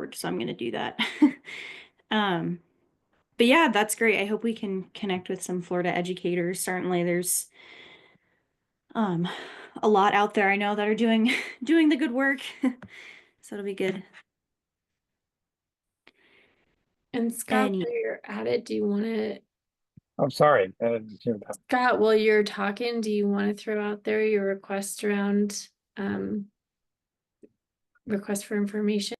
board, so I'm going to do that. um, but yeah, that's great. I hope we can connect with some Florida educators. Certainly there's um, a lot out there I know that are doing doing the good work. So it'll be good. And Scott, Any while you're at it, do you want to, I'm sorry. Scott, while you're talking, do you want to throw out there your request around request for information?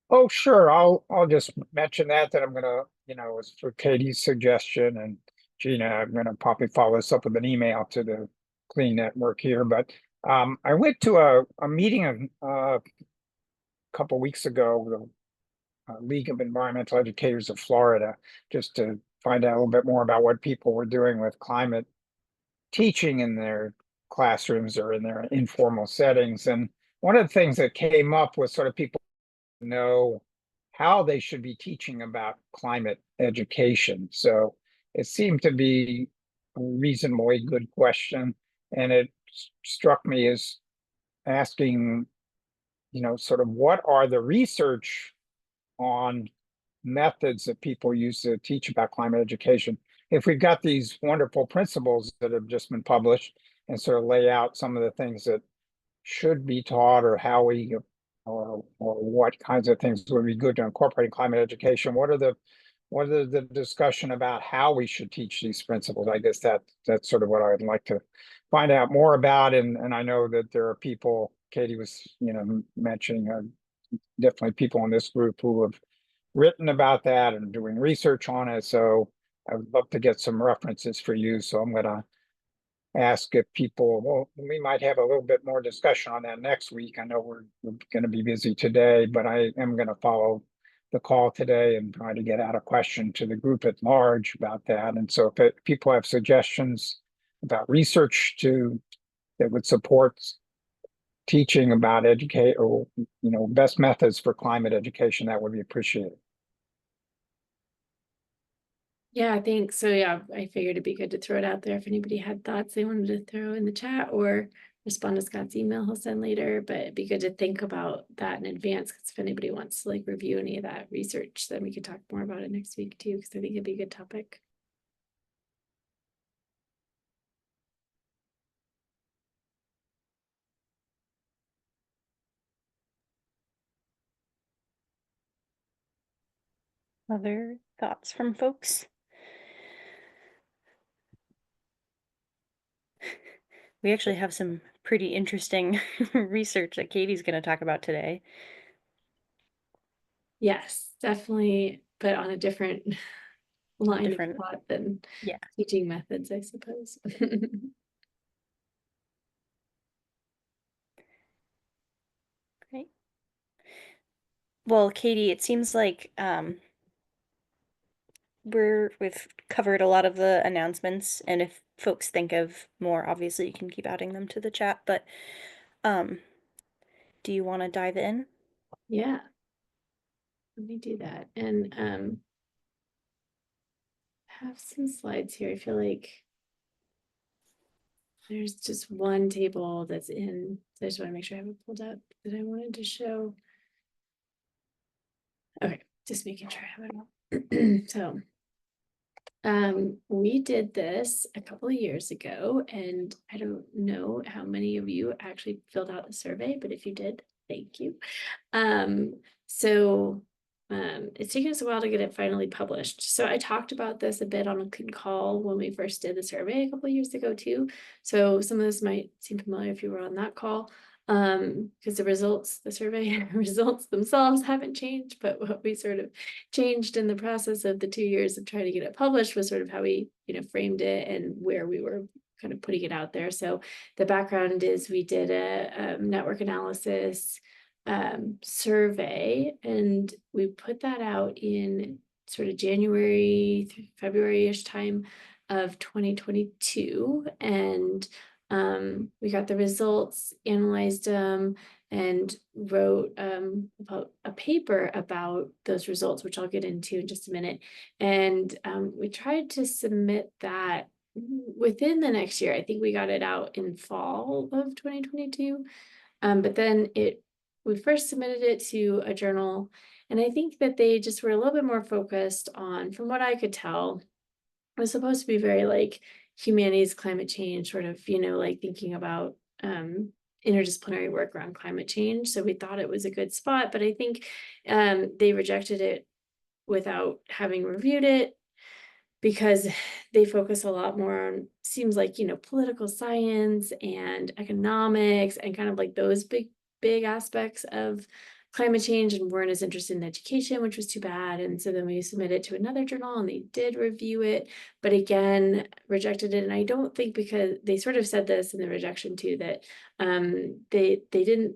Oh, sure. I'll just mention that I'm gonna, it's for Katie's suggestion, and Gina, I'm gonna probably follow this up with an email to the Clean Network here. But I went to a meeting a couple weeks ago, the League of Environmental Educators of Florida, just to find out a little bit more about what people were doing with climate teaching in their classrooms or in their informal settings. And one of the things that came up was sort of people know how they should be teaching about climate education. So it seemed to be a reasonably good question. And it struck me as asking, sort of what are the research on methods that people use to teach about climate education? If we've got these wonderful principles that have just been published and sort of lay out some of the things that should be taught or how we or what kinds of things would be good to incorporate in climate education, what are the discussion about how we should teach these principles? I guess that's sort of what I would like to find out more about. And I know that there are people, Katie was, mentioning definitely people in this group who have written about that and doing research on it. So I would love to get some references for you. So I'm gonna ask if people, well, we might have a little bit more discussion on that next week. I know we're going to be busy today, but I am going to follow the call today and try to get out a question to the group at large about that. And so if people have suggestions about research that would support teaching about educate or, best methods for climate education, that would be appreciated. Yeah, I think so. Yeah, I figured it'd be good to throw it out there if anybody had thoughts they wanted to throw in the chat or respond to Scott's email he'll send later. But it'd be good to think about that in advance, because if anybody wants to review any of that research, then we could talk more about it next week too, because I think it'd be a good topic. other thoughts from folks? We actually have some pretty interesting research that Katie's going to talk about today. Yes, definitely, but on a different line of thought than teaching methods, I suppose. Great. Well, Katie, it seems like we've covered a lot of the announcements, and if folks think of more, obviously you can keep adding them to the chat, but do you want to dive in? Yeah, let me do that. And have some slides here. I feel like there's just one table that's in. So I just want to make sure I have it pulled up that I wanted to show. Okay, just making sure I have it all. So we did this a couple of years ago, and I don't know how many of you actually filled out the survey, but if you did, thank you. It's taken us a while to get it finally published. So I talked about this a bit on a call when we first did the survey a couple of years ago too. So some of this might seem familiar if you were on that call. Because the survey results themselves haven't changed, but what we sort of changed in the process of the 2 years of trying to get it published was sort of how we, framed it and where we were kind of putting it out there. So the background is we did a network analysis survey, and we put that out in sort of January, February-ish time of 2022, and we got the results, analyzed them, and wrote about a paper about those results, which I'll get into in just a minute. And we tried to submit that within the next year. I think we got it out in fall of 2022, but then it we first submitted it to a journal, and I think that they just were a little bit more focused on, from what I could tell, it was supposed to be very like humanities, climate change, sort of, like thinking about interdisciplinary work around climate change. So we thought it was a good spot, but I think they rejected it without having reviewed it, because they focus a lot more on, seems like, political science and economics and kind of like those big aspects of climate change, and weren't as interested in education, which was too bad. And so then we submitted to another journal and they did review it, but again, rejected it. And I don't think, because they sort of said this in the rejection too, that they didn't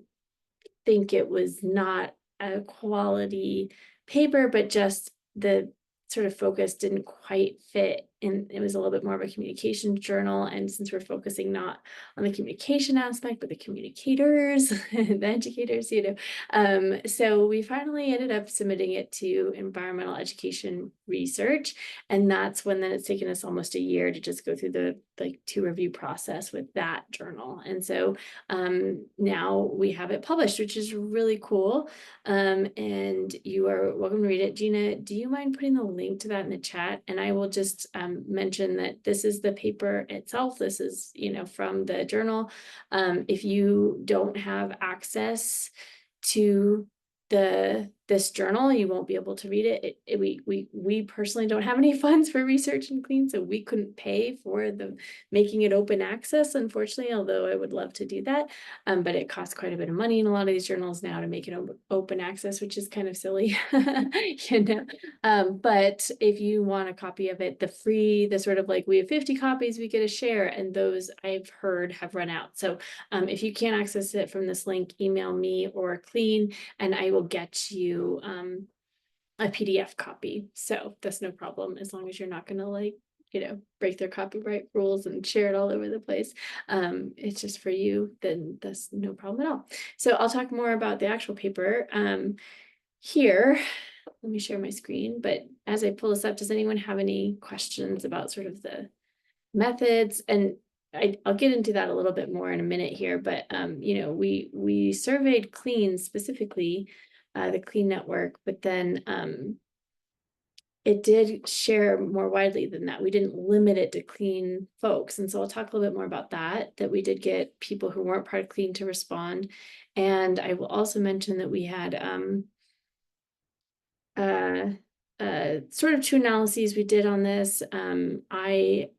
think it was not a quality paper, but just the sort of focus didn't quite fit. And it was a little bit more of a communication journal. And since we're focusing not on the communication aspect, but the communicators, the educators, so we finally ended up submitting it to environmental education research. And that's when then it's taken us almost a year to just go through the to review process with that journal. And so now we have it published, which is really cool. And you are welcome to read it. Gina, do you mind putting the link to that in the chat? And I will just mention that this is the paper itself. This is, from the journal. If you don't have access to this journal, you won't be able to read it. We personally don't have any funds for research and clean, so we couldn't pay for the making it open access, unfortunately, although I would love to do that. But it costs quite a bit of money in a lot of these journals now to make it open access, which is kind of silly. But if you want a copy of it, the sort of like, we have 50 copies, we get a share, and those I've heard have run out. So if you can't access it from this link, email me or Clean, and I will get you a PDF copy. So that's no problem, as long as you're not gonna break their copyright rules and share it all over the place. It's just for you, then that's no problem at all. So I'll talk more about the actual paper here. Let me share my screen, but as I pull this up, does anyone have any questions about sort of the methods? And I'll get into that a little bit more in a minute here, but we surveyed Clean specifically, the Clean network, but then it did share more widely than that. We didn't limit it to Clean folks. And so I'll talk a little bit more about that we did get people who weren't part of Clean to respond. And I will also mention that we had sort of two analyses we did on this. I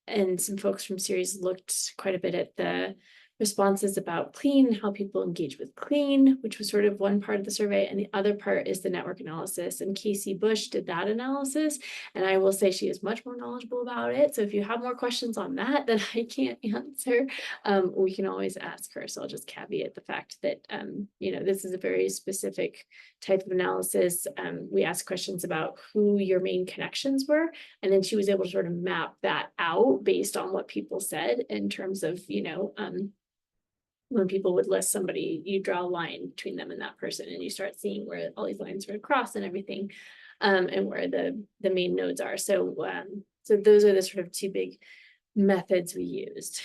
and some folks from Series looked quite a bit at the responses about Clean, how people engage with Clean, which was sort of one part of the survey, and the other part is the network analysis. And Casey Bush did that analysis, and I will say she is much more knowledgeable about it. So if you have more questions on that I can't answer, we can always ask her. So I'll just caveat the fact that this is a very specific type of analysis. We asked questions about who your main connections were, and then she was able to sort of map that out based on what people said in terms of, when people would list somebody, you draw a line between them and that person, and you start seeing where all these lines are across and everything, and where the main nodes are. So those are the sort of two big methods we used.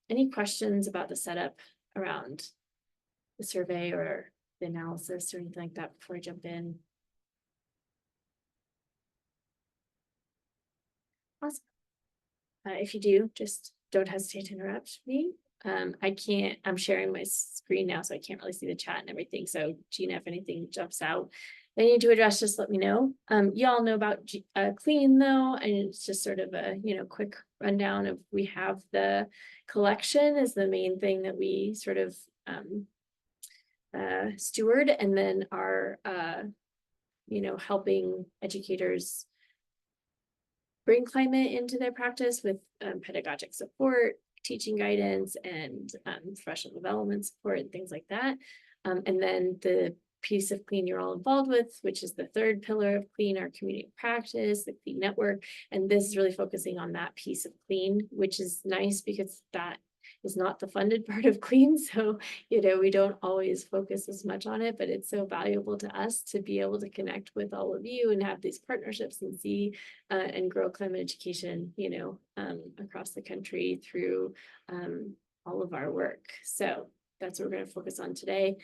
Any questions about the setup around the survey or the analysis or anything like that before I jump in? Awesome. If you do, just don't hesitate to interrupt me. I'm sharing my screen now, so I can't really see the chat and everything. So Gina, if anything jumps out that I need to address, just let me know. You all know about Clean though, and it's just sort of a quick rundown of, we have the collection is the main thing that we sort of steward, and then our helping educators bring climate into their practice with pedagogic support, teaching guidance, and professional development support and things like that. And then the piece of Clean you're all involved with, which is the third pillar of Clean, our community practice, the Clean network. And this is really focusing on that piece of Clean, which is nice because that is not the funded part of Clean. So, we don't always focus as much on it, but it's so valuable to us to be able to connect with all of you and have these partnerships and see and grow climate education, across the country through all of our work. So that's what we're going to focus on today.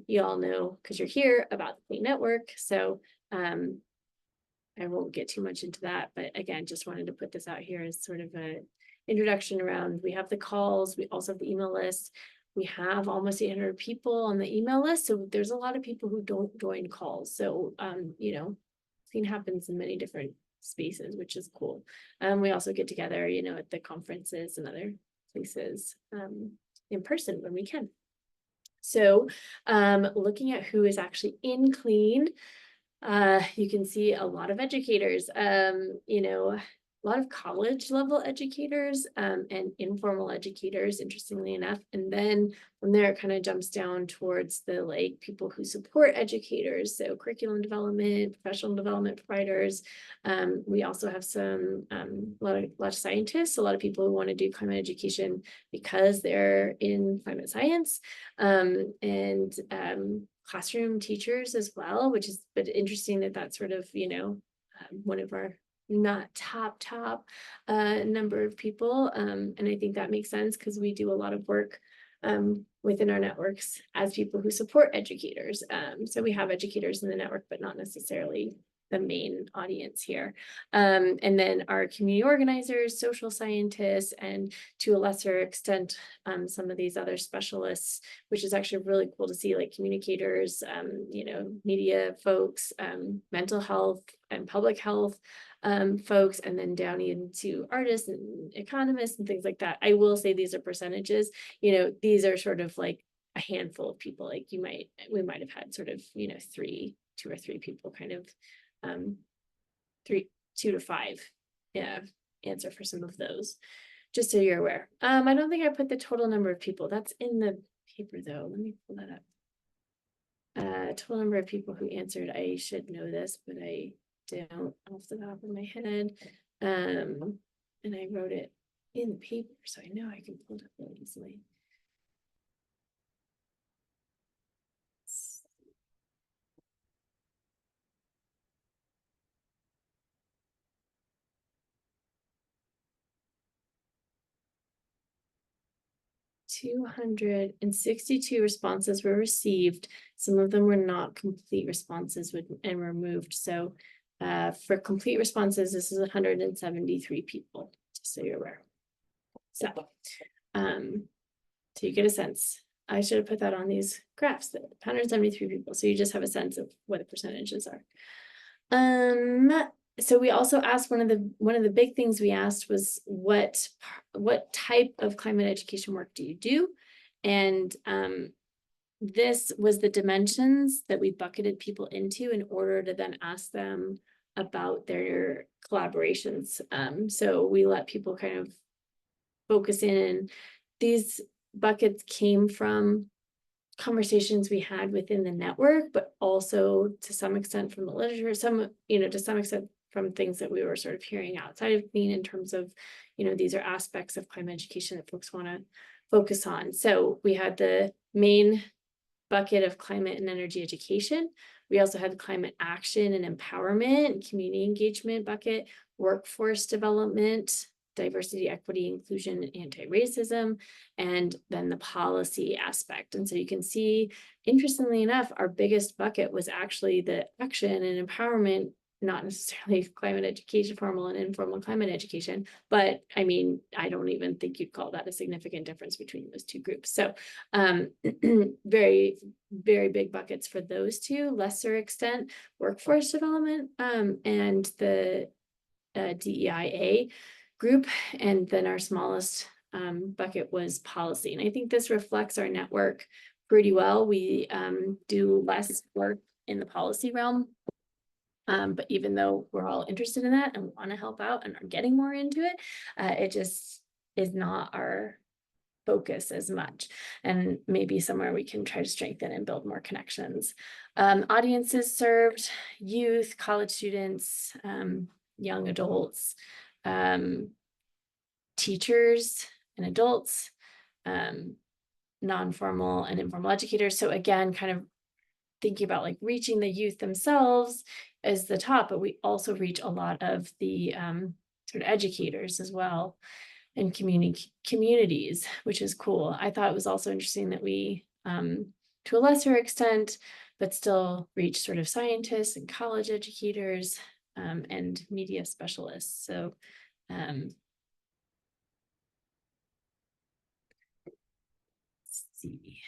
You all know, because you're here, about the Clean Network. So I won't get too much into that, but again, just wanted to put this out here as sort of a introduction around. We have the calls, we also have the email list. We have almost 800 people on the email list, so there's a lot of people who don't join calls. So you know, Clean happens in many different spaces, which is cool. We also get together, you know, at the conferences and other places in person when we can. So looking at who is actually in Clean, you can see a lot of educators, you know, a lot of college level educators and informal educators, interestingly enough. And then from there, it kind of jumps down towards the like people who support educators. So curriculum development, professional development providers. We also have some, a lot of scientists, a lot of people who want to do climate education because they're in climate science. Classroom teachers as well, which is but interesting that that's sort of, you know, one of our not top number of people. And I think that makes sense because we do a lot of work within our networks as people who support educators. So we have educators in the network, but not necessarily the main audience here. And then our community organizers, social scientists, and to a lesser extent, some of these other specialists, which is actually really cool to see, like communicators, you know, media folks, mental health and public health folks, and then down into artists and economists and things like that. I will say these are percentages, you know, these are sort of like a handful of people, like we might have had sort of, you know, two or three people kind of 2 to 5 answer for some of those, just so you're aware. I don't think I put the total number of people. That's in the paper though. Let me pull that up. Total number of people who answered. I should know this, but I don't off the top of my head. And I wrote it in the paper, so I know I can pull it up really easily. 262 responses were received. Some of them were not complete responses and removed. So for complete responses, this is 173 people, just so you're aware. So, so you get a sense. I should have put that on these graphs, that 173 people. So you just have a sense of what the percentages are. So we also asked one of the big things we asked was what type of climate education work do you do? And this was the dimensions that we bucketed people into in order to then ask them about their collaborations. So we let people kind of focus in. These buckets came from conversations we had within the network, but also to some extent from the literature, to some extent from things that we were sort of hearing outside of Clean in terms of, you know, these are aspects of climate education that folks want to focus on. So we had the main bucket of climate and energy education. We also had climate action and empowerment, community engagement bucket, workforce development, diversity, equity, inclusion, anti-racism, and then the policy aspect. And so you can see, interestingly enough, our biggest bucket was actually the action and empowerment, not necessarily climate education, formal and informal climate education, but I mean, I don't even think you'd call that a significant difference between those two groups. So very, very big buckets for those two, lesser extent, workforce development and the DEIA group, and then our smallest bucket was policy. And I think this reflects our network pretty well. We do less work in the policy realm, but even though we're all interested in that and want to help out and are getting more into it, it just is not our focus as much, and maybe somewhere we can try to strengthen and build more connections. Audiences served: youth, college students, young adults, teachers and adults, non-formal and informal educators. So again, kind of thinking about like reaching the youth themselves as the top, but we also reach a lot of the sort of educators as well. and communities, which is cool. I thought it was also interesting that we, to a lesser extent, but still reach sort of scientists and college educators, and media specialists. So let's see.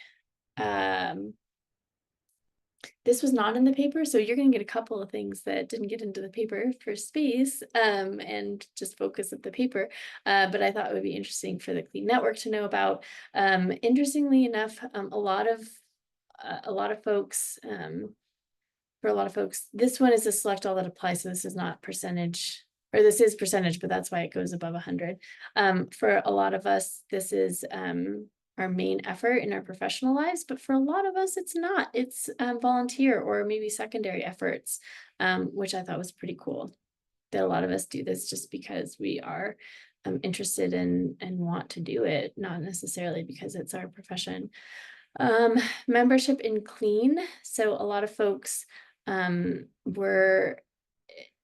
This was not in the paper, so you're going to get a couple of things that didn't get into the paper for space, and just focus of the paper. But I thought it would be interesting for the Clean Network to know about. Interestingly enough, a lot of folks, for a lot of folks, this one is a select all that applies, so this is not percentage, or this is percentage, but that's why it goes above 100. For a lot of us, this is our main effort in our professional lives, but for a lot of us, it's not. It's volunteer or maybe secondary efforts, which I thought was pretty cool. That a lot of us do this just because we are interested in and want to do it, not necessarily because it's our profession. Membership in Clean. So a lot of folks were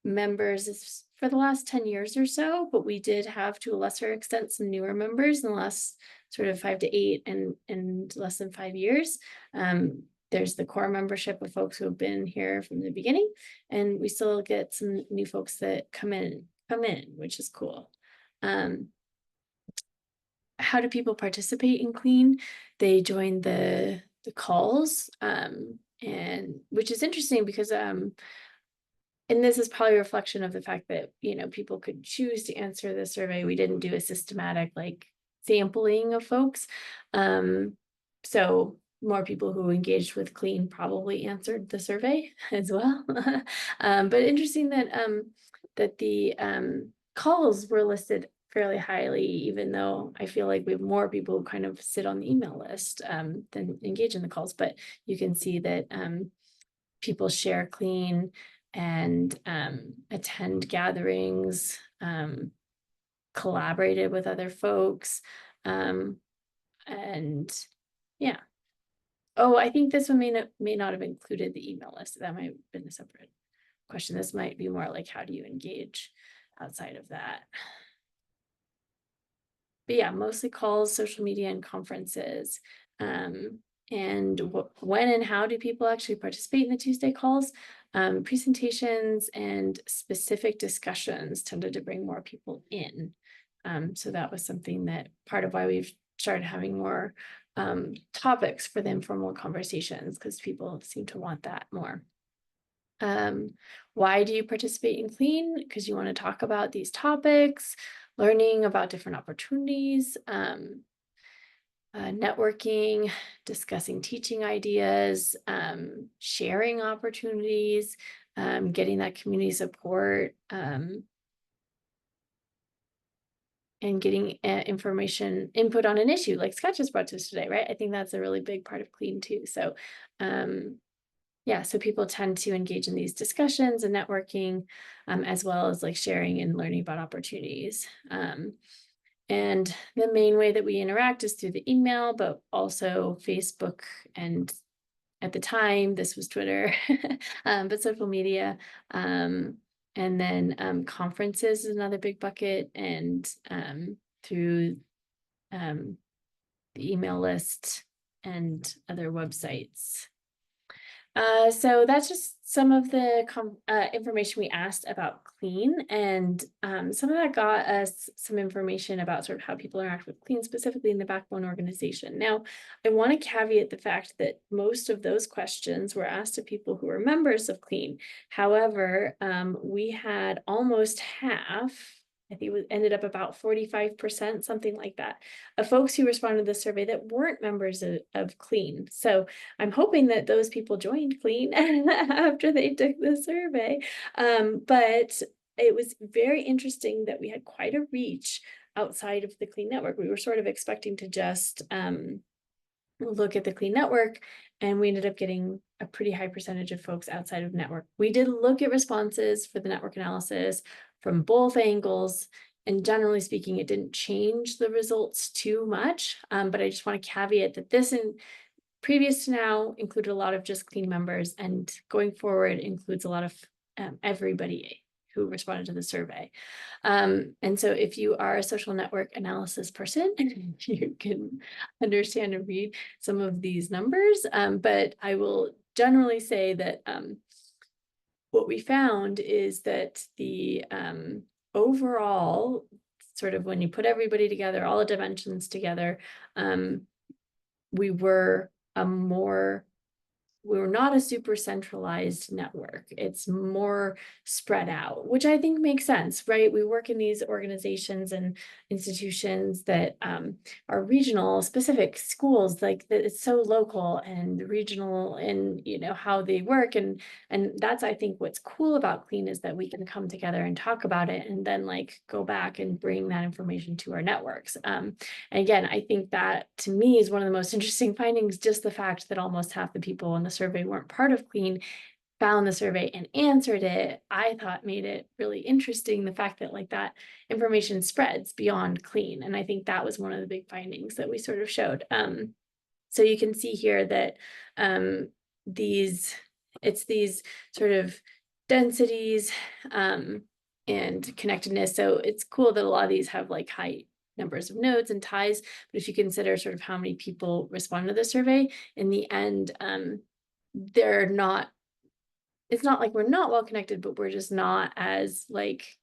members for the last 10 years or so, but we did have, to a lesser extent, some newer members in the last sort of 5 to 8 and less than 5 years. There's the core membership of folks who have been here from the beginning, and we still get some new folks that come in, which is cool. How do people participate in Clean? They join the calls, and which is interesting because and this is probably a reflection of the fact that, you know, people could choose to answer the survey. We didn't do a systematic like sampling of folks. So more people who engaged with Clean probably answered the survey as well. But interesting that that the calls were listed fairly highly, even though I feel like we have more people who kind of sit on the email list than engage in the calls. But you can see that people share Clean and attend gatherings, collaborated with other folks, and yeah. Oh, I think this one may not have included the email list. That might have been a separate question. This might be more like, how do you engage outside of that? But yeah, mostly calls, social media, and conferences. And when and how do people actually participate in the Tuesday calls? Presentations and specific discussions tended to bring more people in. So that was something that part of why we've started having more topics for the informal conversations, because people seem to want that more. Why do you participate in Clean? Because you want to talk about these topics, learning about different opportunities, networking, discussing teaching ideas, sharing opportunities, getting that community support, and getting information input on an issue like Scott just brought to us today, right? I think that's a really big part of Clean too. So yeah, so people tend to engage in these discussions and networking, as well as like sharing and learning about opportunities. And the main way that we interact is through the email, but also Facebook, and at the time this was Twitter, but social media. And then conferences is another big bucket, and through the email list and other websites. So that's just some of the information we asked about Clean, and some of that got us some information about sort of how people interact with Clean, specifically in the backbone organization. Now, I want to caveat the fact that most of those questions were asked to people who were members of Clean. However, we had almost half, I think it ended up about 45%, something like that, of folks who responded to the survey that weren't members of Clean. So I'm hoping that those people joined Clean after they took the survey. But it was very interesting that we had quite a reach outside of the Clean Network. We were sort of expecting to just look at the Clean Network, and we ended up getting a pretty high percentage of folks outside of network. We did look at responses for the network analysis from both angles, and generally speaking, it didn't change the results too much. But I just want to caveat that this, and previous to now, included a lot of just Clean members, and going forward includes a lot of everybody who responded to the survey. And so if you are a social network analysis person, you can understand and read some of these numbers. But I will generally say that what we found is that the overall, sort of when you put everybody together, all the dimensions together, we were not a super centralized network. It's more spread out, which I think makes sense, right? We work in these organizations and institutions that are regional, specific schools, like that it's so local and regional in, you know, how they work. And that's, I think, what's cool about Clean is that we can come together and talk about it and then like go back and bring that information to our networks. And again, I think that to me is one of the most interesting findings, just the fact that almost half the people in the survey weren't part of Clean found the survey and answered it. I thought made it really interesting, the fact that like that information spreads beyond Clean. And I think that was one of the big findings that we sort of showed. So you can see here that these sort of densities and connectedness. So it's cool that a lot of these have like high numbers of nodes and ties, but if you consider sort of how many people respond to the survey, in the end, it's not like we're not well connected, but we're just not as like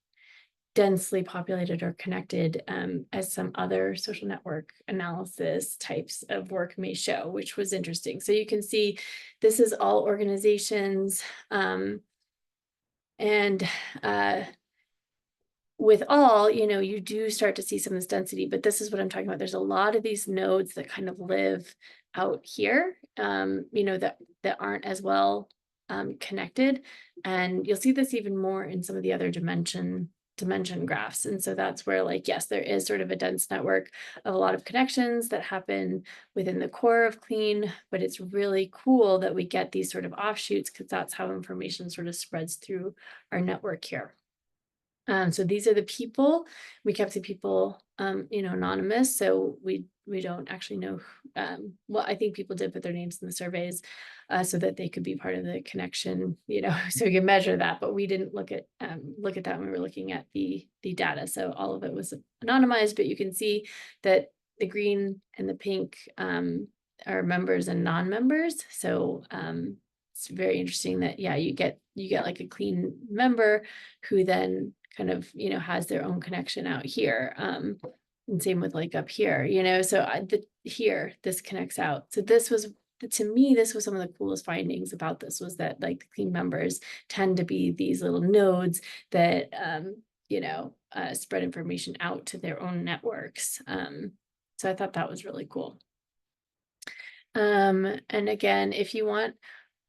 densely populated or connected as some other social network analysis types of work may show, which was interesting. So you can see this is all organizations, and with all, you know, you do start to see some of this density, but this is what I'm talking about. There's a lot of these nodes that kind of live out here, you know, that aren't as well connected. And you'll see this even more in some of the other dimension graphs. And so that's where, like, yes, there is sort of a dense network of a lot of connections that happen within the core of Clean, but it's really cool that we get these sort of offshoots because that's how information sort of spreads through our network here. So these are the people. We kept the people, you know, anonymous. So we don't actually know. Well, I think people did put their names in the surveys so that they could be part of the connection, you know, so we can measure that. But we didn't look at that when we were looking at the data. So all of it was anonymized, but you can see that the green and the pink are members and non-members. So it's very interesting that, yeah, you get like a Clean member who then kind of, you know, has their own connection out here. And same with like up here, you know, so here, this connects out. So this was, to me, this was some of the coolest findings about this, was that like the Clean members tend to be these little nodes that, you know, spread information out to their own networks. So I thought that was really cool. And again, if you want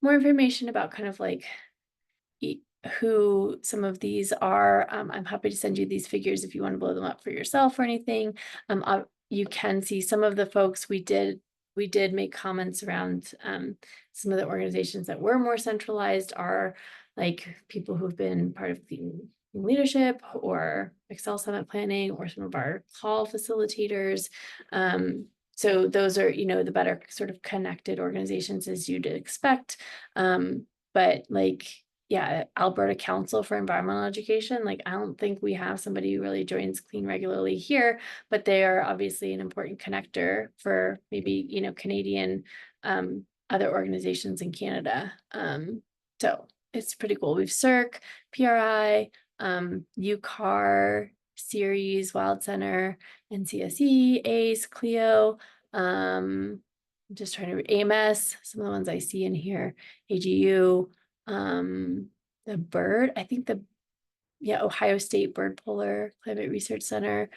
more information about kind of like who some of these are, I'm happy to send you these figures if you want to blow them up for yourself or anything. You can see some of the folks we did make comments around. Some of the organizations that were more centralized are like people who've been part of Clean leadership or Excel Summit planning, or some of our call facilitators. So those are, you know, the better sort of connected organizations as you'd expect. But like, yeah, Alberta Council for Environmental Education, like I don't think we have somebody who really joins Clean regularly here, but they are obviously an important connector for maybe, you know, Canadian other organizations in Canada. So it's pretty cool. We've CERC, PRI, UCAR, Series, Wild Center, NCSE, ACE, CLEO, I'm just trying to read AMS, some of the ones I see in here, AGU, the bird, I think Ohio State Bird Polar Climate Research Center,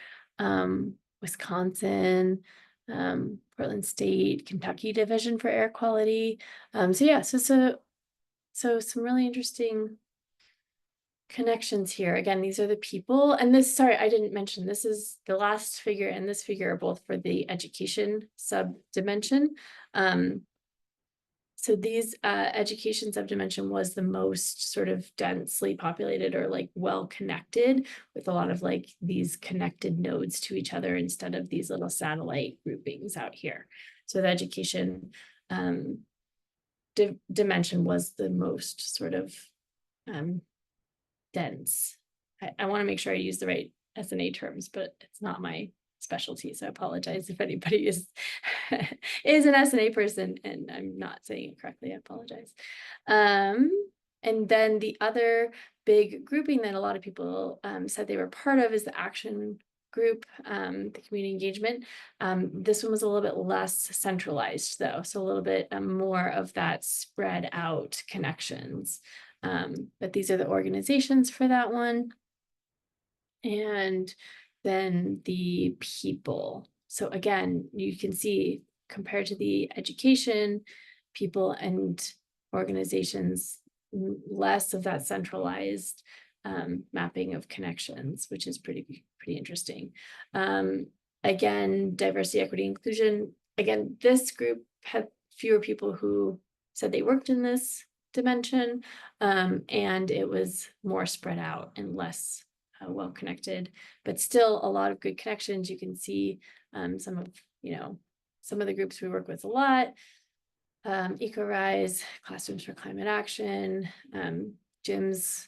Wisconsin, Portland State, Kentucky Division for Air Quality. So some really interesting connections here. Again, these are the people, and this, sorry, I didn't mention, this is the last figure and this figure are both for the education subdimension. So these education subdimension was the most sort of densely populated, or like well connected, with a lot of like these connected nodes to each other instead of these little satellite groupings out here. So the education dimension was the most sort of dense. I want to make sure I use the right S&A terms, but it's not my specialty. So I apologize if anybody is is an S&A person and I'm not saying it correctly. I apologize. And then the other big grouping that a lot of people said they were part of is the action group, the community engagement. This one was a little bit less centralized though, so a little bit more of that spread out connections. But these are the organizations for that one. And then the people. So again, you can see compared to the education, people and organizations, less of that centralized mapping of connections, which is pretty interesting. Again, diversity, equity, inclusion. Again, this group had fewer people who said they worked in this dimension, and it was more spread out and less well connected, but still a lot of good connections. You can see some of the groups we work with a lot. EcoRise, Classrooms for Climate Action, Jim's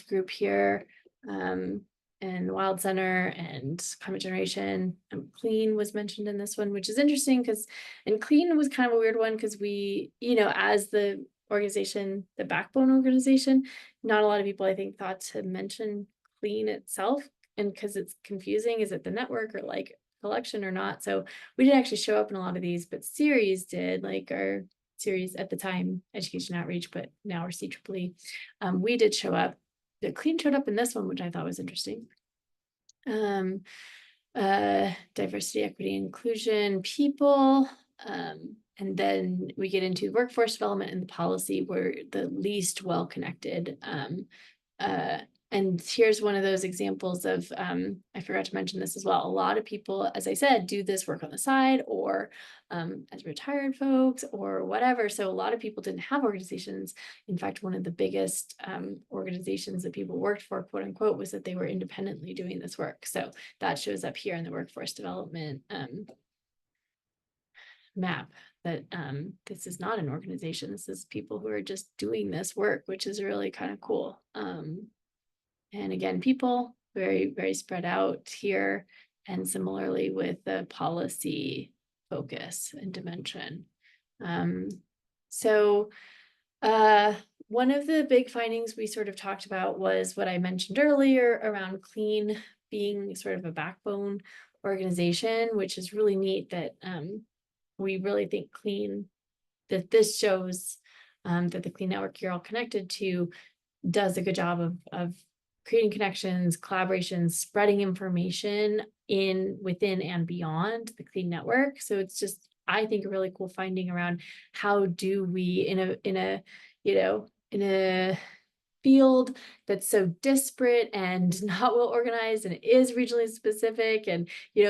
group here, and Wild Center and Climate Generation. Clean was mentioned in this one, which is interesting because, and Clean was kind of a weird one because we, as the organization, the backbone organization, not a lot of people I think thought to mention Clean itself, and because it's confusing, is it the network or like collection or not? So we didn't actually show up in a lot of these, but series did, like our series at the time, Education Outreach, but now our CEEE. We did show up. The Clean showed up in this one, which I thought was interesting. Diversity, equity, inclusion, people, and then we get into workforce development and the policy were the least well connected. And here's one of those examples of, I forgot to mention this as well. A lot of people, as I said, do this work on the side or as retired folks or whatever. So a lot of people didn't have organizations. In fact, one of the biggest organizations that people worked for, quote unquote, was that they were independently doing this work. So that shows up here in the workforce development map that this is not an organization. This is people who are just doing this work, which is really kind of cool. And again, people very, very spread out here, and similarly with the policy focus and dimension. So one of the big findings we sort of talked about was what I mentioned earlier around Clean being sort of a backbone organization, which is really neat that we really think Clean, that this shows that the Clean network you're all connected to does a good job of creating connections, collaborations, spreading information within and beyond the Clean network. So it's just, I think, a really cool finding around how do we in a field that's so disparate and not well organized, and it is regionally specific, and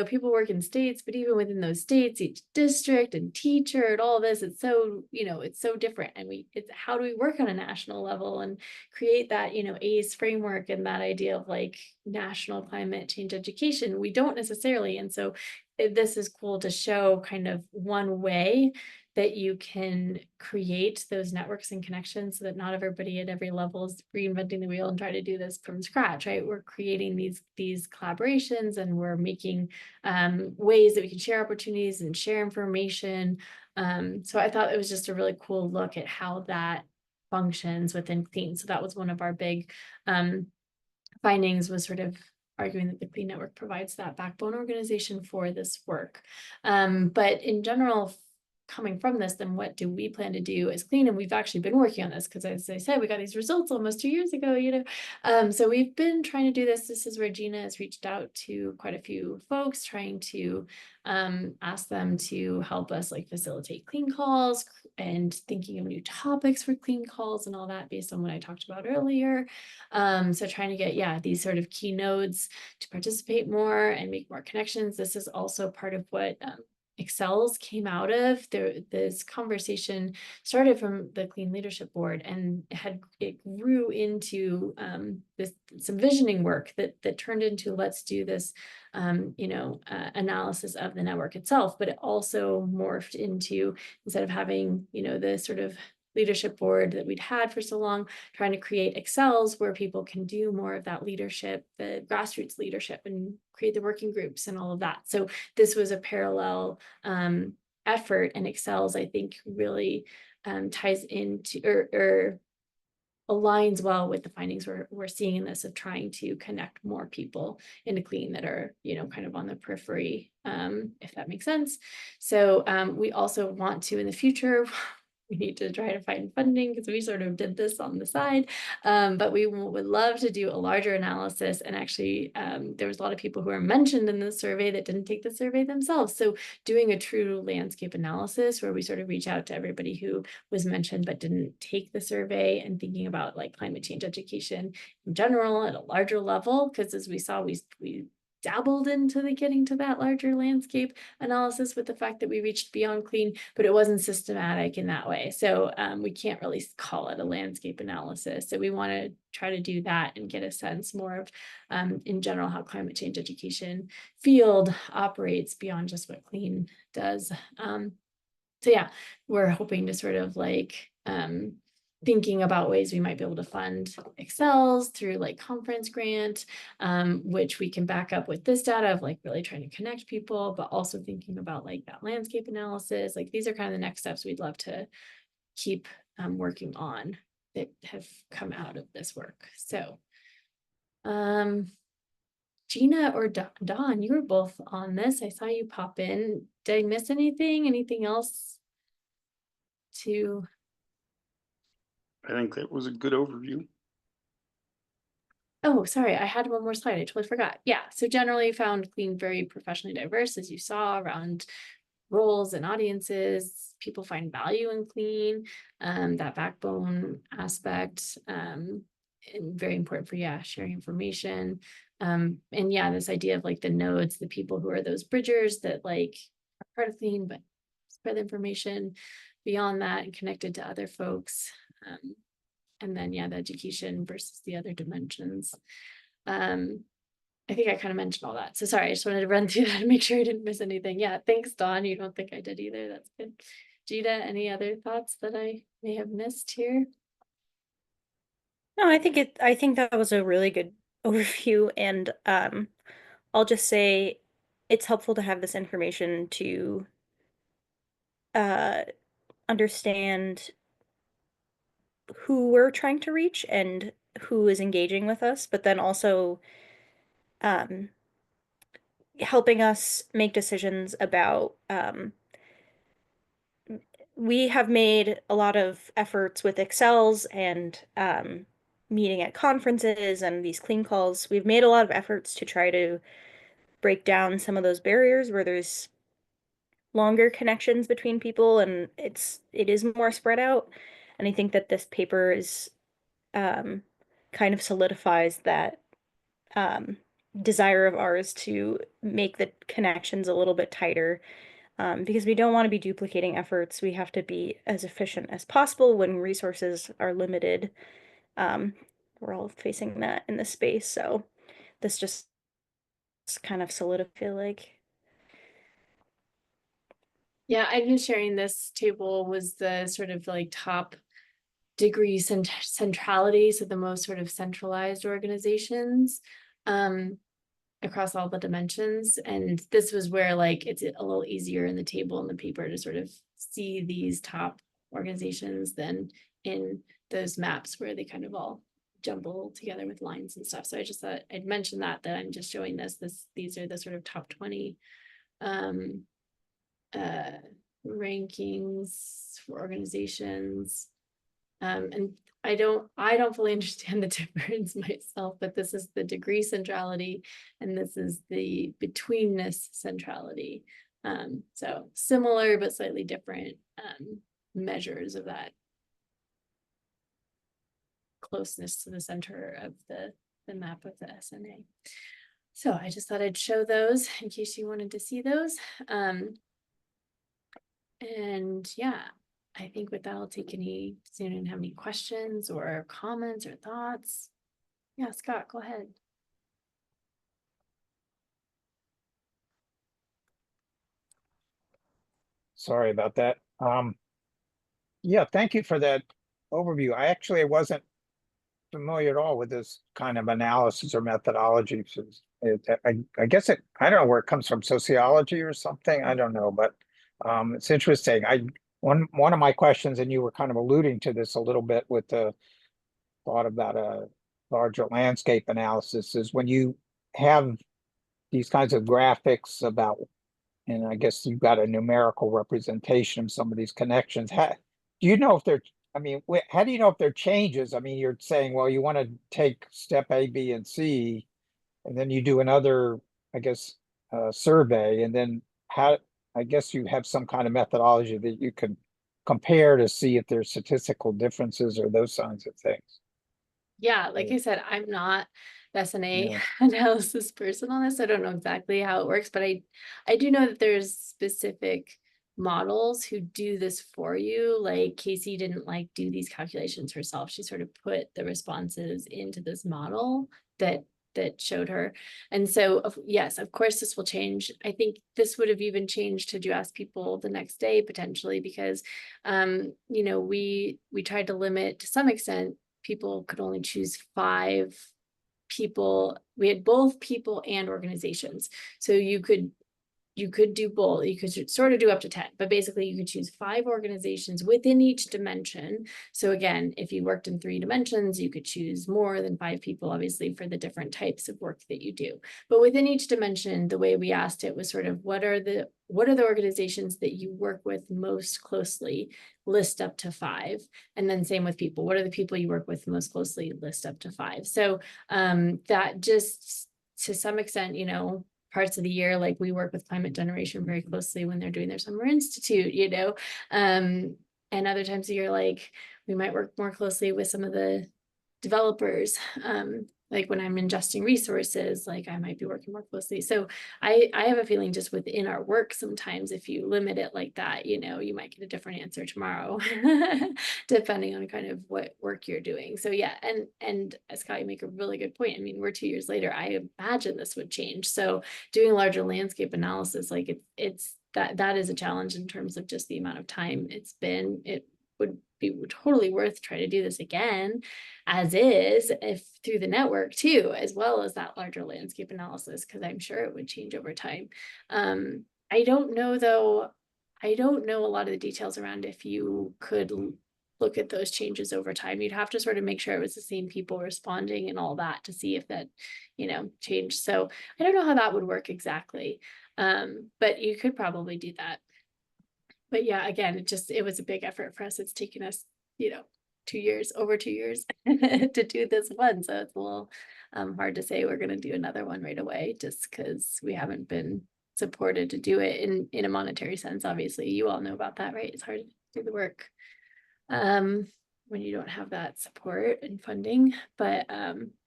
people work in states, but even within those states, each district and teacher and all this, it's so it's so different, and it's how do we work on a national level and create that ACE framework and that idea of like national climate change education? We don't necessarily, and so this is cool to show kind of one way that you can create those networks and connections so that not everybody at every level is reinventing the wheel and try to do this from scratch, right? We're creating these collaborations, and we're making ways that we can share opportunities and share information. So I thought it was just a really cool look at how that functions within Clean. So that was one of our big findings, was sort of arguing that the Clean network provides that backbone organization for this work. But in general, coming from this, then what do we plan to do as Clean? And we've actually been working on this because, as I said, we got these results almost 2 years ago, so we've been trying to do this. This is where Gina has reached out to quite a few folks, trying to ask them to help us like facilitate Clean calls and thinking of new topics for Clean calls and all that based on what I talked about earlier. So trying to get, these sort of key nodes to participate more and make more connections. This is also part of what Excels came out of. This conversation started from the Clean Leadership Board, and it grew into some visioning work that turned into, let's do this analysis of the network itself. But it also morphed into, instead of having the sort of leadership board that we'd had for so long, trying to create Excels where people can do more of that leadership, the grassroots leadership, and create the working groups and all of that. So this was a parallel effort, and Excels, I think, really ties into or aligns well with the findings we're seeing in this of trying to connect more people into clean that are, you know, kind of on the periphery, if that makes sense. So we also want to, in the future, we need to try to find funding because we sort of did this on the side, but we would love to do a larger analysis. And actually, there was a lot of people who were mentioned in the survey that didn't take the survey themselves. So doing a true landscape analysis where we sort of reach out to everybody who was mentioned but didn't take the survey, and thinking about like climate change education in general at a larger level, because as we saw, we dabbled into the getting to that larger landscape analysis with the fact that we reached beyond clean, but it wasn't systematic in that way. So we can't really call it a landscape analysis. So we want to try to do that and get a sense more of, in general, how climate change education field operates beyond just what clean does. So yeah, we're hoping to sort of like thinking about ways we might be able to fund Excels through like conference grant, which we can back up with this data of like really trying to connect people, but also thinking about like that landscape analysis. Like these are kind of the next steps we'd love to keep working on that have come out of this work. So Gina or Dawn, you were both on this. I saw you pop in. Did I miss anything? Anything else to? I think that was a good overview. Oh, sorry, I had one more slide. I totally forgot. Yeah, so generally found clean very professionally diverse, as you saw, around roles and audiences. People find value in clean, that backbone aspect, and very important for, yeah, sharing information. And yeah, this idea of like the nodes, the people who are those bridgers that like are part of clean, but spread the information beyond that and connected to other folks. And then, yeah, the education versus the other dimensions. I think I kind of mentioned all that. So sorry, I just wanted to run through that and make sure I didn't miss anything. Yeah, thanks, Dawn. You don't think I did either. That's good. Gita, any other thoughts that I may have missed here? No, I think that was a really good overview, and I'll just say it's helpful to have this information to uh understand who we're trying to reach and who is engaging with us, but then also um helping us make decisions about we have made a lot of efforts with Excels and meeting at conferences and these clean calls. We've made a lot of efforts to try to break down some of those barriers where there's longer connections between people and it is more spread out. And I think that this paper is um, kind of solidifies that um, desire of ours to make the connections a little bit tighter, because we don't want to be duplicating efforts. We have to be as efficient as possible when resources are limited. Um, we're all facing that in this space, so this just kind of solidify, feel like. Yeah, I've been sharing this table was the sort of like top degree centrality, so the most sort of centralized organizations across all the dimensions. And this was where like it's a little easier in the table in the paper to sort of see these top organizations than in those maps where they kind of all jumble together with lines and stuff. So I just thought I'd mention that I'm just showing these are the sort of top 20 rankings for organizations. And I don't fully understand the difference myself, but this is the degree centrality and this is the betweenness centrality. So similar but slightly different measures of that closeness to the center of the map of the SNA. So I just thought I'd show those in case you wanted to see those. And yeah, I think with that, I'll take any, does anyone have any questions or comments or thoughts? Yeah, Scott, go ahead. Sorry about that. Yeah, thank you for that overview. I actually wasn't familiar at all with this kind of analysis or methodology. So I guess I don't know where it comes from, sociology or something. I don't know, but it's interesting. One of my questions, and you were kind of alluding to this a little bit with the thought about a larger landscape analysis, is when you have these kinds of graphics about, and I guess you've got a numerical representation of some of these connections. Do you know if they're, I mean, how do you know if they're changes? I mean, you're saying, well, you want to take step A, B, and C, and then you do another, I guess, survey, and then I guess you have some kind of methodology that you can compare to see if there's statistical differences or those kinds of things. Yeah, like I said, I'm not the SNA Yeah. analysis person on this. I don't know exactly how it works, but I do know that there's specific models who do this for you. Like Casey didn't like do these calculations herself. She sort of put the responses into this model that showed her. And so yes, of course this will change. I think this would have even changed had you ask people the next day potentially, because you know, we tried to limit to some extent. People could only choose 5 people. We had both people and organizations. So you could do both. You could sort of do up to 10, but basically you could choose 5 organizations within each dimension. So again, if you worked in 3 dimensions, you could choose more than 5 people, obviously, for the different types of work that you do. But within each dimension, the way we asked it was sort of what are the organizations that you work with most closely, list up to 5. And then same with people. What are the people you work with most closely, list up to 5. So that just to some extent, you know, parts of the year, like we work with Climate Generation very closely when they're doing their summer institute, you know, and other times of year, like we might work more closely with some of the developers. Like when I'm ingesting resources, like I might be working more closely. So I have a feeling just within our work, sometimes if you limit it like that, you know, you might get a different answer tomorrow, depending on kind of what work you're doing. So yeah, and Scott, you make a really good point. I mean, we're 2 years later. I imagine this would change. So doing larger landscape analysis, like it's that is a challenge in terms of just the amount of time it's been. It would be totally worth trying to do this again as is, if through the network too, as well as that larger landscape analysis, because I'm sure it would change over time. I don't know though, I don't know a lot of the details around if you could look at those changes over time. You'd have to sort of make sure it was the same people responding and all that to see if that, you know, changed. So I don't know how that would work exactly. But you could probably do that. But yeah, again, it was a big effort for us. It's taken us, you know, 2 years, over 2 years to do this one. So it's a little hard to say we're going to do another one right away, just because we haven't been supported to do it in a monetary sense. Obviously, you all know about that, right? It's hard to do the work when you don't have that support and funding, but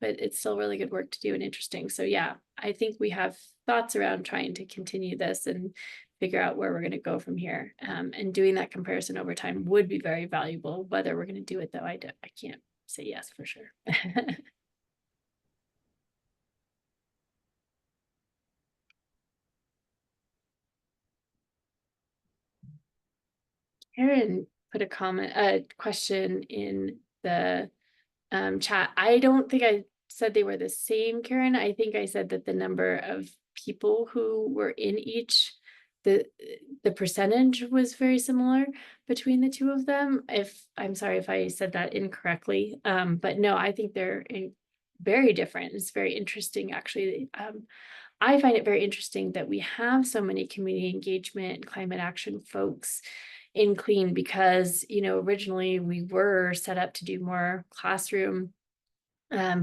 it's still really good work to do and interesting. So yeah, I think we have thoughts around trying to continue this and figure out where we're going to go from here. And doing that comparison over time would be very valuable. Whether we're going to do it though, I can't say yes for sure. Karen put a question in the chat. I don't think I said they were the same, Karen. I think I said that the number of people who were in each, the percentage was very similar between the two of them. If I'm sorry if I said that incorrectly, but no, I think they're very different. It's very interesting, actually. I find it very interesting that we have so many community engagement and climate action folks in clean, because, you know, originally we were set up to do more classroom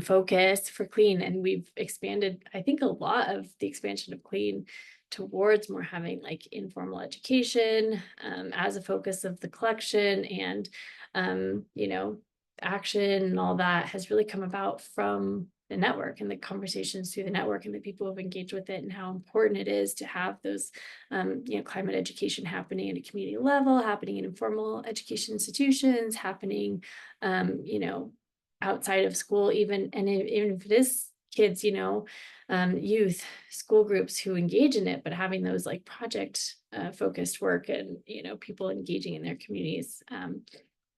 focus for clean, and we've expanded, I think, a lot of the expansion of clean towards more having like informal education as a focus of the collection, and you know, action and all that has really come about from the network and the conversations through the network and the people who have engaged with it, and how important it is to have those you know, climate education happening at a community level, happening in informal education institutions, happening you know, outside of school, even, and even if it is kids, youth, school groups who engage in it, but having those like project focused work and, people engaging in their communities.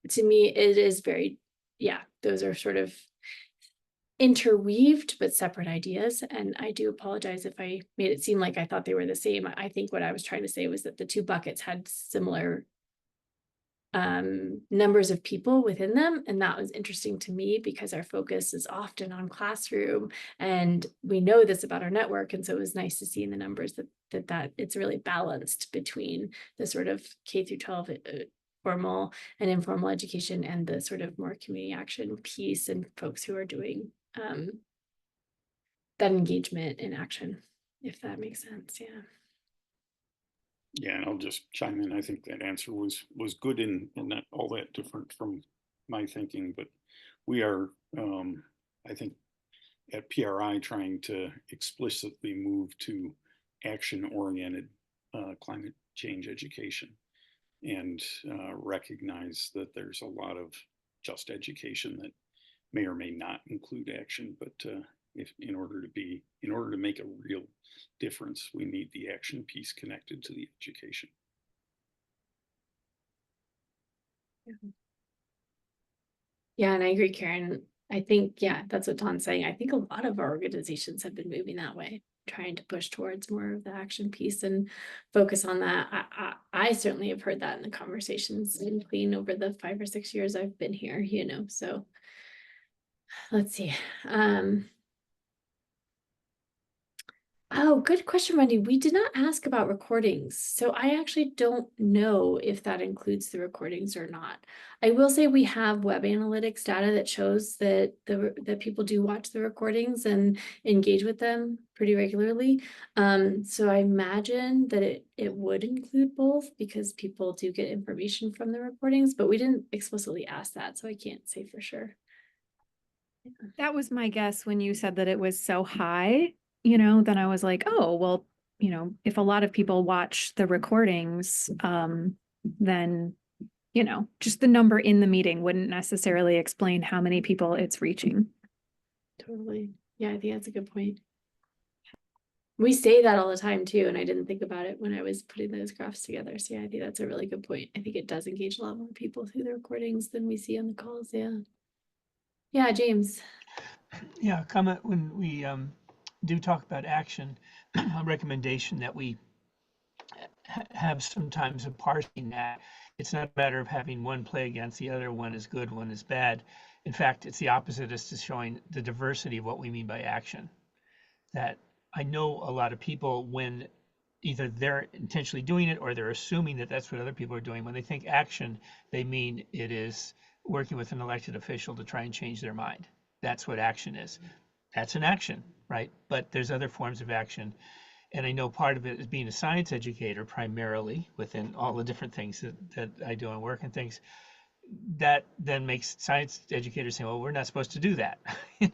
To me, it is very, those are sort of interweaved but separate ideas. And I do apologize if I made it seem like I thought they were the same. I think what I was trying to say was that the two buckets had similar numbers of people within them. And that was interesting to me because our focus is often on classroom and we know this about our network. And so it was nice to see in the numbers that it's really balanced between the sort of K through 12 formal and informal education and the sort of more community action piece and folks who are doing that engagement in action, if that makes sense. Yeah. Yeah, and I'll just chime in. I think that answer was good and not all that different from my thinking, but we are, I think, at PRI trying to explicitly move to action-oriented climate change education and recognize that there's a lot of just education that may or may not include action, but if in order to make a real difference, we need the action piece connected to the education. Yeah, and I agree, Karen. I think, that's what Don's saying. I think a lot of our organizations have been moving that way, trying to push towards more of the action piece and focus on that. I certainly have heard that in the conversations in Clean over the 5 or 6 years I've been here, so let's see. Oh, good question, Wendy. We did not ask about recordings. So I actually don't know if that includes the recordings or not. I will say we have web analytics data that shows that that people do watch the recordings and engage with them pretty regularly. So I imagine that it would include both because people do get information from the recordings, but we didn't explicitly ask that, so I can't say for sure. That was my guess when you said that it was so high, then I was like, oh, well, if a lot of people watch the recordings, then, just the number in the meeting wouldn't necessarily explain how many people it's reaching. Totally. Yeah, I think that's a good point. We say that all the time too, and I didn't think about it when I was putting those graphs together. So yeah, I think that's a really good point. I think it does engage a lot more people through the recordings than we see on the calls. Yeah. Yeah, James. Yeah, comment when we do talk about action, a recommendation that we have sometimes a parsing that it's not a matter of having one play against the other, one is good, one is bad. In fact, it's the opposite as to showing the diversity of what we mean by action. That I know a lot of people, when either they're intentionally doing it or they're assuming that that's what other people are doing, when they think action, they mean it is working with an elected official to try and change their mind. That's what action is. That's an action, right? But there's other forms of action. And I know part of it is being a science educator primarily within all the different things that I do and work and things. That then makes science educators say, well, we're not supposed to do that,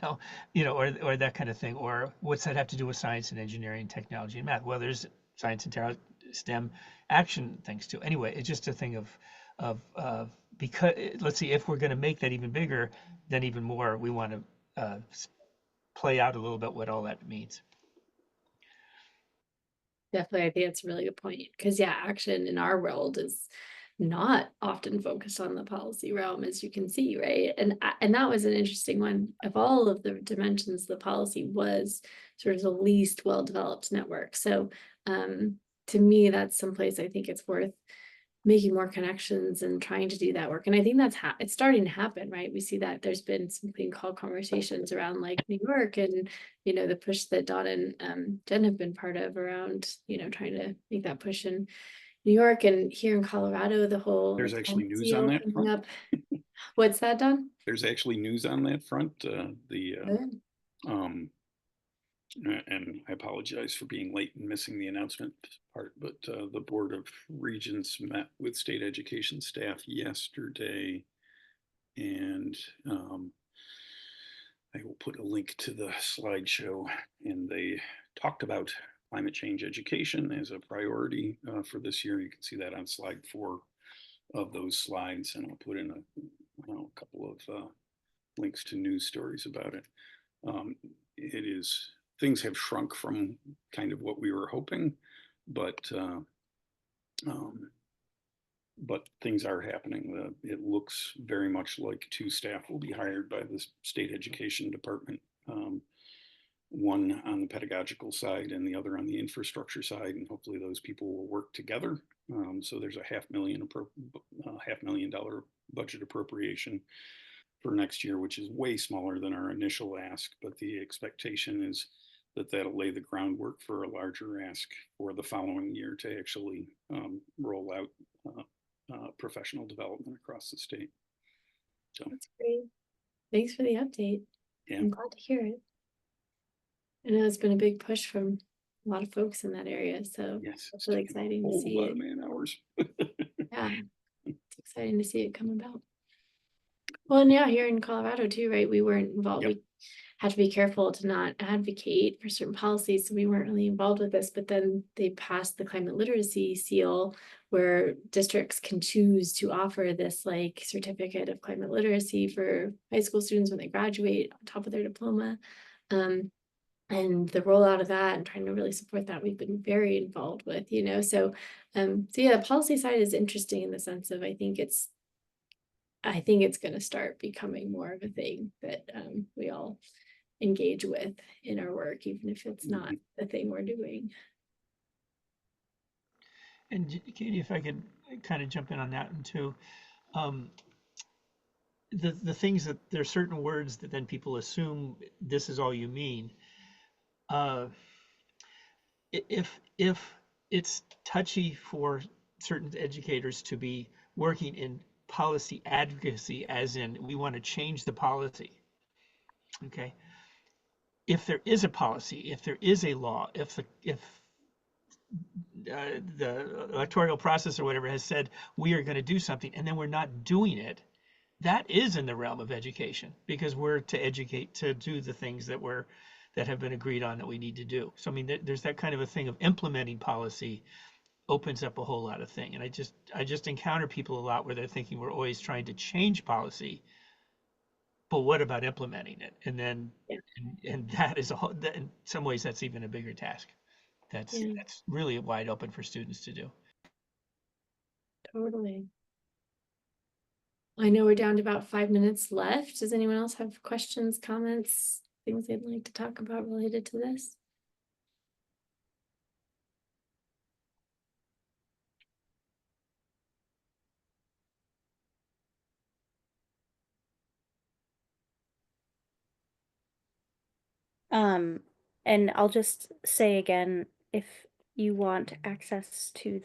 or that kind of thing. Or what's that have to do with science and engineering, technology and math? Well, there's science and STEM action things too. Anyway, it's just a thing of because let's see, if we're going to make that even bigger, then even more, we want to play out a little bit what all that means. Definitely, I think that's a really good point because action in our world is not often focused on the policy realm, as you can see, right? And that was an interesting one. Of all of the dimensions, the policy was sort of the least well-developed network. So to me, that's someplace I think it's worth making more connections and trying to do that work. And I think that's it's starting to happen, right? We see that there's been something called conversations around like New York and, the push that Don and Jen have been part of around, trying to make that push in New York and here in Colorado, the whole. There's actually news on that front. Up. What's that, Don? There's actually news on that front. And I apologize for being late and missing the announcement part, but the Board of Regents met with state education staff yesterday, and I will put a link to the slideshow, and they talked about climate change education as a priority for this year. You can see that on slide 4 of those slides, and I'll put in a couple of links to news stories about it. It is, things have shrunk from kind of what we were hoping, but things are happening. It looks very much like 2 staff will be hired by the state education department. One on the pedagogical side and the other on the infrastructure side, and hopefully those people will work together. So there's a $500,000 budget appropriation for next year, which is way smaller than our initial ask, but the expectation is that that'll lay the groundwork for a larger ask for the following year to actually roll out professional development across the state. So That's great. Thanks for the update. yeah, I'm glad to hear it. I know it's been a big push from a lot of folks in that area, so yes, it's really taken a exciting to whole see lot it. of man hours. Yeah, it's exciting to see it come about. Well, and yeah, here in Colorado too, right? We weren't involved. Yep. We had to be careful to not advocate for certain policies, so we weren't really involved with this. But then they passed the climate literacy seal, where districts can choose to offer this like certificate of climate literacy for high school students when they graduate on top of their diploma. And the rollout of that and trying to really support that, we've been very involved with, you know. So yeah, the policy side is interesting in the sense of I think it's going to start becoming more of a thing that we all engage with in our work, even if it's not the thing we're doing. And Katie, if I could kind of jump in on that one too. The things that there are certain words that then people assume this is all you mean. If it's touchy for certain educators to be working in policy advocacy, as in we want to change the policy. Okay. If there is a policy, if there is a law, if the electoral process or whatever has said we are going to do something and then we're not doing it, that is in the realm of education, because we're to educate to do the things that have been agreed on that we need to do. So I mean, there's that kind of a thing of implementing policy opens up a whole lot of thing. And I just encounter people a lot where they're thinking we're always trying to change policy, but what about implementing it? And then and that is in some ways that's even a bigger task. That's really wide open for students to do. Totally. I know we're down to about 5 minutes left. Does anyone else have questions, comments, things they'd like to talk about related to this? And I'll just say again, if you want access to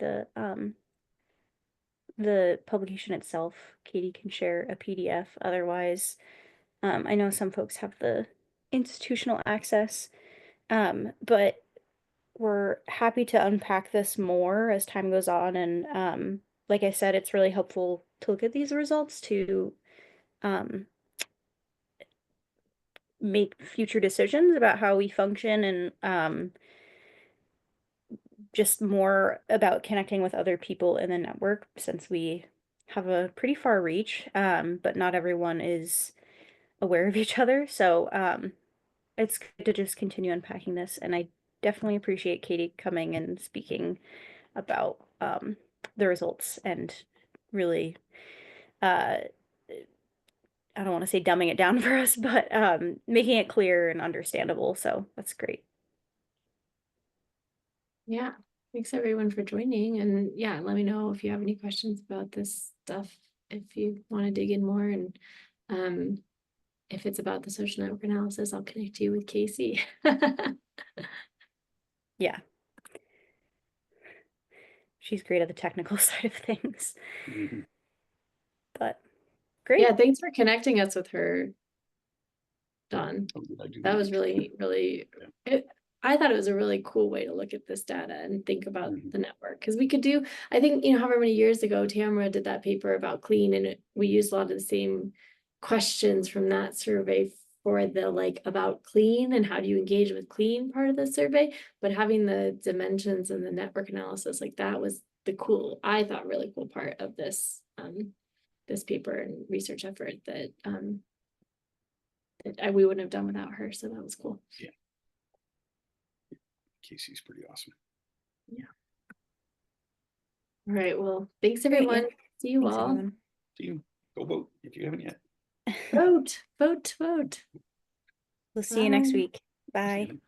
the publication itself, Katie can share a PDF. Otherwise, I know some folks have the institutional access, but we're happy to unpack this more as time goes on. And like I said, it's really helpful to look at these results to make future decisions about how we function and just more about connecting with other people in the network, since we have a pretty far reach, but not everyone is aware of each other. So it's good to just continue unpacking this. And I definitely appreciate Katie coming and speaking about the results and really, I don't want to say dumbing it down for us, but making it clear and understandable. So that's great. Yeah, thanks everyone for joining. And yeah, let me know if you have any questions about this stuff, if you want to dig in more. And if it's about the social network analysis, I'll connect you with Casey. Yeah. She's great at the technical side of things. But great. Yeah, thanks for connecting us with her, Don. Oh, did I do That was that? really, really, I thought it was a really cool way to look at this data and think about the network. Because we could do, I think, however many years ago, Tamara did that paper about clean, and we used a lot of the same questions from that survey for the about clean and how do you engage with clean part of the survey. But having the dimensions and the network analysis, that was the cool, I thought, really cool part of this this paper and research effort that we wouldn't have done without her. So that was cool. Casey's pretty awesome. All right. Well, thanks Great, yeah. everyone. See you Thanks, all. everyone. See you. Go vote if you haven't yet. Vote, vote, vote. We'll see you next Bye. week. See you Bye. then.